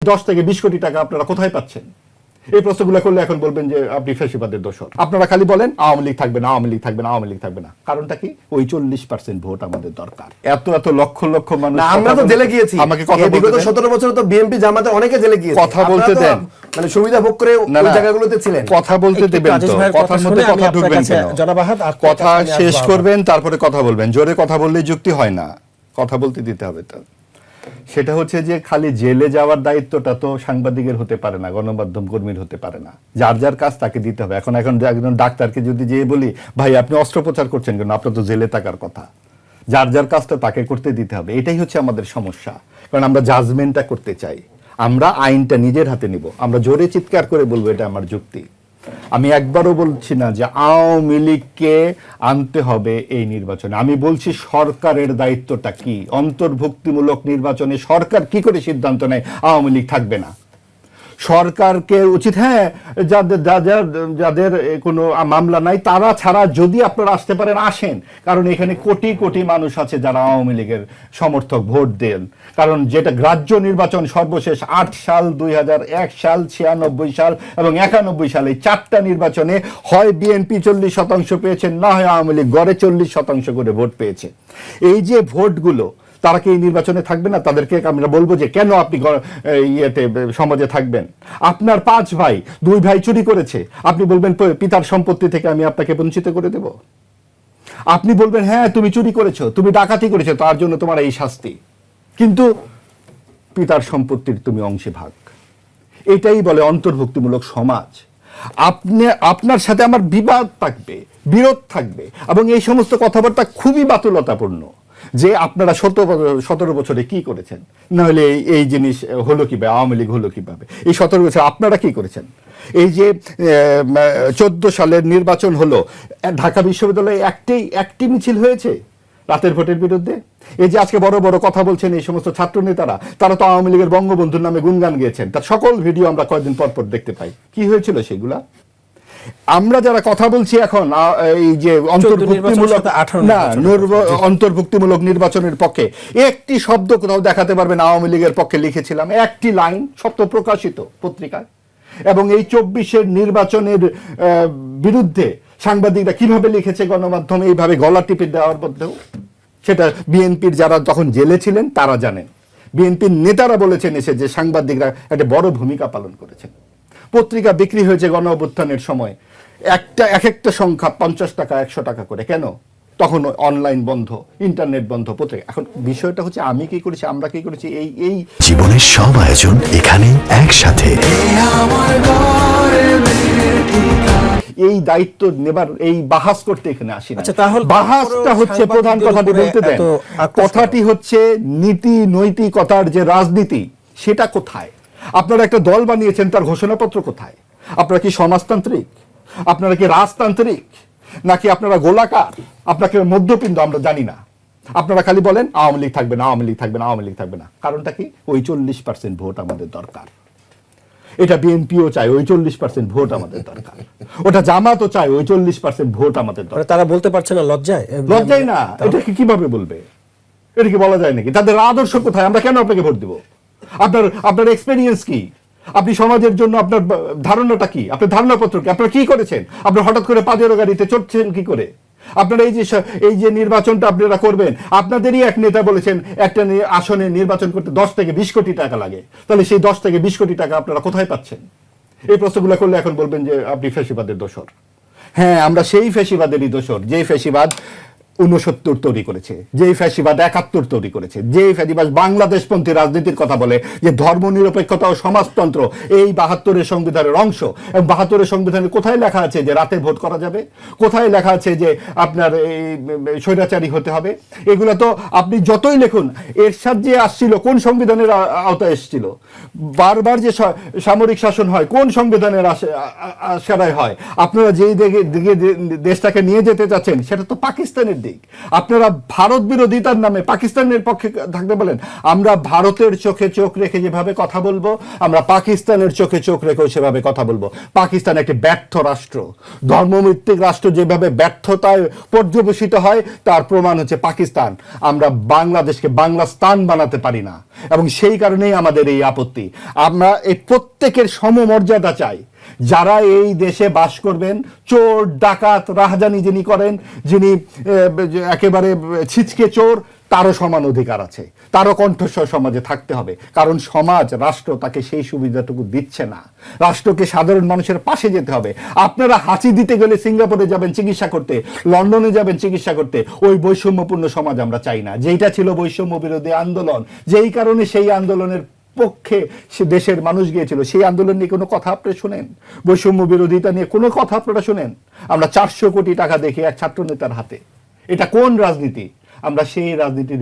10 থেকে 20 কোটি টাকা আপনারা কোথায় পাচ্ছেন? এই প্রশ্নগুলো করলে এখন বলবেন যে আপনি ফ্যাসিবাদের দোষর। আপনারা খালি বলেন আওয়ামী লীগ থাকবে না, আওয়ামী লীগ থাকবে না, আওয়ামী লীগ থাকবে না। কারণটা কি? ওই 40% ভোট আমাদের দরকার। এত এত লক্ষ লক্ষ মানুষ। আমরা তো জেলে গিয়েছি, আমাকে কথা বলতে বিগত 17 বছর তো বিএনপি জামাতে অনেকে জেলে গিয়েছে। কথা বলতে দেন, মানে সুবিধা ভোগ করে ওই জায়গাগুলোতে ছিলেন। কথা বলতে দেবেন তো, কথার মধ্যে কথা ঢুকবেন কেন? কথা শেষ করবেন তারপরে কথা বলবেন। জোরে কথা বললে যুক্তি হয় না, কথা বলতে দিতে হবে। তো সেটা হচ্ছে যে খালি জেলে যাওয়ার দায়িত্বটা তো সাংবাদিকের হতে পারে না, গণমাধ্যম কর্মীর হতে পারে না। যার যার কাজ তাকে দিতে হবে। এখন একজন ডাক্তারকে যদি যেয়ে বলি ভাই আপনি অস্ত্রোপচার করছেন কেন, আপনার তো জেলে থাকার কথা। যার যার কাজটা তাকে করতে দিতে হবে। এটাই হচ্ছে আমাদের সমস্যা। কারণ আমরা জাজমেন্টটা করতে চাই, আমরা আইনটা নিজের হাতে নিব, আমরা জোরে চিৎকার করে বলবো এটা আমার যুক্তি। আমি একবারও বলছি না যে আওয়ামী লীগকে আনতে হবে এই নির্বাচনে। আমি বলছি সরকারের দায়িত্বটা কি, অন্তর্ভুক্তিমূলক নির্বাচনে সরকার কি করে সিদ্ধান্ত নেয় আওয়ামী লীগ থাকবে না। সরকারকে উচিত, হ্যাঁ, যাদের কোনো মামলা নাই তারা ছাড়া যদি আপনারা আসতে পারেন আসেন, কারণ এখানে কোটি কোটি মানুষ আছে যারা আওয়ামী লীগের সমর্থক, ভোট দেন। কারণ যেটা গ্রাহ্য নির্বাচন সর্বশেষ 8 সাল, 2001 সাল, 96 সাল এবং 91 সালে 4টা নির্বাচনে হয় বিএনপি 40% পেয়েছেন, না হয় আওয়ামী লীগ গড়ে 40% করে ভোট পেয়েছে। এই যে ভোটগুলো, তারা কি এই নির্বাচনে থাকবে না? তাদেরকে আমরা বলবো যে কেন আপনি সমাজে থাকবেন? আপনার 5 ভাই, 2 ভাই চুরি করেছে, আপনি বলবেন পিতার সম্পত্তি থেকে আমি আপনাকে বঞ্চিত করে দেব? আপনি বলবেন হ্যাঁ তুমি চুরি করেছো, তুমি ডাকাতি করেছো, তার জন্য তোমার এই শাস্তি, কিন্তু পিতার সম্পত্তির তুমি অংশে ভাগ। এটাই বলে অন্তর্ভুক্তিমূলক সমাজ। আপনার সাথে আমার বিবাদ থাকবে, বিরোধ থাকবে, এবং এই সমস্ত কথাবার্তা খুবই বাতুলতাপূর্ণ যে আপনারা 17 বছরে কি করেছেন, না হলে এই জিনিস হলো কিভাবে, আওয়ামী লীগ হলো কিভাবে, এই 17 বছর আপনারা কি করেছেন। এই যে 14 সালের নির্বাচন হলো, ঢাকা বিশ্ববিদ্যালয়ে একটি মিছিল হয়েছে রাতের ভোটের বিরুদ্ধে। এই যে আজকে বড় বড় কথা বলছেন এই সমস্ত ছাত্র নেতারা, তারা তো আওয়ামী লীগের বঙ্গবন্ধুর নামে গুণগান গেয়েছেন, তার সকল ভিডিও আমরা কয়েকদিন পর পর দেখতে পাই। কি হয়েছিল সেগুলা? আমরা যারা কথা বলছি এখন এই যে অন্তর্ভুক্তিমূলক নির্বাচনের পক্ষে, একটি শব্দ কোথাও দেখাতে পারবেন আওয়ামী লীগের পক্ষে লিখেছিলাম? একটি লাইন, সত্য প্রকাশিত পত্রিকায়। এবং এই 24-এর নির্বাচনের বিরুদ্ধে সাংবাদিকরা কিভাবে লিখেছে গণমাধ্যমে, এইভাবে গলা টিপে দেওয়ার মধ্যেও, সেটা বিএনপির যারা তখন জেলে ছিলেন তারা জানেন। বিএনপির নেতারা বলেছেন এসে যে সাংবাদিকরা একটা বড় ভূমিকা পালন করেছেন। পত্রিকা বিক্রি হয়েছে গণ অভ্যুত্থানের সময় এক একটা সংখ্যা 50 টাকা, 100 টাকা করে। কেন? তখন অনলাইন বন্ধ, ইন্টারনেট বন্ধ, পত্রিকা। এখন বিষয়টা হচ্ছে আমি কি করেছি, আমরা কি করেছি, এই জীবনের সব আয়োজন এখানে একসাথে। এই দায়িত্ব নেবার, এই বাহাস করতে এখানে আসি না। বাহাসটা হচ্ছে প্রধান কথাটি বলতে দেন। কথাটি হচ্ছে নীতি নৈতিকতার যে রাজনীতি, সেটা কোথায়? আপনারা একটা দল বানিয়েছেন, তার ঘোষণাপত্র কোথায়? আপনারা কি সমাজতান্ত্রিক, আপনারা কি রাজতান্ত্রিক, নাকি আপনারা গোলাকার, আপনাকে মধ্যপিণ্ড, আমরা জানি না। আপনারা খালি বলেন আওয়ামী লীগ থাকবে না, আওয়ামী লীগ থাকবে না, আওয়ামী লীগ থাকবে না। কারণটা কি? ওই 40% ভোট আমাদের দরকার। এটা বিএনপিও চায়, ওই 40% ভোট আমাদের দরকার। ওটা জামাতও চায়, ওই 40% ভোট আমাদের দরকার। তারা বলতে পারছে না, লজ্জায় না। এটা কিভাবে বলবে? এটা কি বলা যায় নাকি? তাদের আদর্শ কোথায়? আমরা কেন আপনাকে ভোট দিব? আপনার এক্সপেরিয়েন্স কি? আপনি সমাজের জন্য আপনার ধারণাটা কি? আপনার ধারণাপত্র কি? আপনারা কি করেছেন? আপনারা হঠাৎ করে পাজেরো গাড়িতে চড়ছেন কি করে? আপনারা এই যে নির্বাচনটা আপনারা করবেন, আপনাদেরই এক নেতা বলেছেন একটা আসনে নির্বাচন করতে 10 থেকে 20 কোটি টাকা লাগে। তাহলে সেই 10 থেকে 20 কোটি টাকা আপনারা কোথায় পাচ্ছেন? এই প্রশ্নগুলো করলে এখন বলবেন যে আপনি ফ্যাসিবাদের দোষর। হ্যাঁ, আমরা সেই ফ্যাসিবাদেরই দোষর, যে ফ্যাসিবাদ 69 তৈরি করেছে, যেই ফ্যাসিবাদ 71 তৈরি করেছে, যেই ফ্যাসিবাদ বাংলাদেশপন্থী রাজনীতির কথা বলে যে ধর্মনিরপেক্ষতা ও সমাজতন্ত্র এই 72-এর সংবিধানের অংশ। এবং 72-এর সংবিধানে কোথায় লেখা আছে যে রাতে ভোট করা যাবে? কোথায় লেখা আছে যে আপনার এই স্বৈরাচারী হতে হবে? এগুলো তো আপনি যতই লিখুন, এরশাদ যে আসছিল কোন সংবিধানের আওতায় এসেছিল? বারবার যে সামরিক শাসন হয় কোন সংবিধানের আশারায় হয়? আপনারা যেই দিকে দেশটাকে নিয়ে যেতে চাচ্ছেন সেটা তো পাকিস্তানের দিকে। দিক। আপনারা ভারত বিরোধিতার নামে পাকিস্তানের পক্ষে থাকতে বলেন, আমরা ভারতের চোখে চোখ রেখে যেভাবে কথা বলবো, আমরা পাকিস্তানের চোখে চোখ রেখেও সেভাবে কথা বলবো। পাকিস্তান একটি ব্যর্থ রাষ্ট্র, ধর্মভিত্তিক রাষ্ট্র যেভাবে ব্যর্থতায় পর্যবেসিত হয় তার প্রমাণ হচ্ছে পাকিস্তান। আমরা বাংলাদেশকে বাংলাস্তান বানাতে পারি না, এবং সেই কারণেই আমাদের এই আপত্তি। আমরা এই প্রত্যেকের সমমর্যাদা চাই। যারা এই দেশে বাস করবেন, চোর ডাকাত রাহাজানি যিনি করেন, যিনি একেবারে ছিচকে চোর, তারও সমান অধিকার আছে, তারও কণ্ঠস্বর সমাজে থাকতে হবে। কারণ সমাজ, রাষ্ট্র তাকে সেই সুবিধাটুকু দিচ্ছে না। রাষ্ট্রকে সাধারণ মানুষের পাশে যেতে হবে। আপনারা হাঁচি দিতে গেলে সিঙ্গাপুরে যাবেন চিকিৎসা করতে, লন্ডনে যাবেন চিকিৎসা করতে। ওই বৈষম্যপূর্ণ সমাজ আমরা চাই না, যেইটা ছিল বৈষম্য বিরোধী আন্দোলন, যেই কারণে সেই আন্দোলনের পক্ষে সে দেশের মানুষ গিয়েছিল। সেই আন্দোলন নিয়ে কোনো কথা আপনারা শুনেন? বৈষম্য বিরোধিতা নিয়ে কোনো কথা আপনারা শুনেন? আমরা 400 কোটি টাকা দেখি এক ছাত্র নেতার হাতে। এটা কোন রাজনীতি? আমরা সেই রাজনীতির